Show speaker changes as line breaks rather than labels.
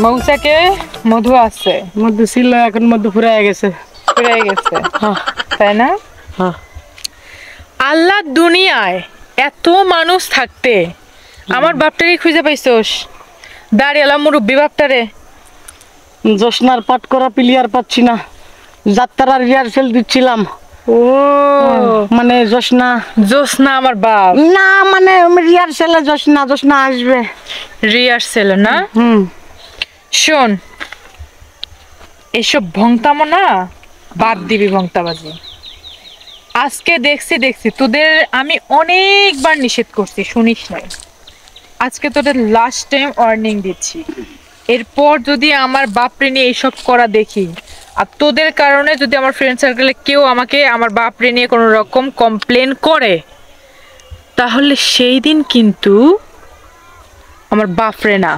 মৌচাকে মধু আছে,
মধু ছিল, এখন মধু ফুরাই গেছে।
ফুরাই গেছে, তাই না? আল্লাহ দুনিয়ায় এত মানুষ থাকতে আমার বাপটাকে খুঁজে পাইছোস? দাঁড়িয়ালা মুরব্বী বাপটারে।
জোসনার পাঠ করা প্লেয়ার পাচ্ছি না, যাত্রার রিহার্সেল দিচ্ছিলাম।
ও
মানে
জোসনা আমার বাপ
না, মানে রিহার্সেলে জোসনা আসবে
রিহার্সেল না। শোন, এসব ভংতামো না বাদ দিবি, ভংতাবাজি। আজকে দেখছি তোদের আমি অনেকবার নিষেধ করছি, শুনিস নাই। আজকে তোদের লাস্ট টাইম ওয়ার্নিং দিচ্ছি, এরপর যদি আমার বাপরে নিয়ে এইসব করা দেখি, আর তোদের কারণে যদি আমার ফ্রেন্ড সার্কেলে কেউ আমাকে আমার বাপরে নিয়ে কোনো রকম কমপ্লেন করে, তাহলে সেই দিন কিন্তু আমার বাপরে না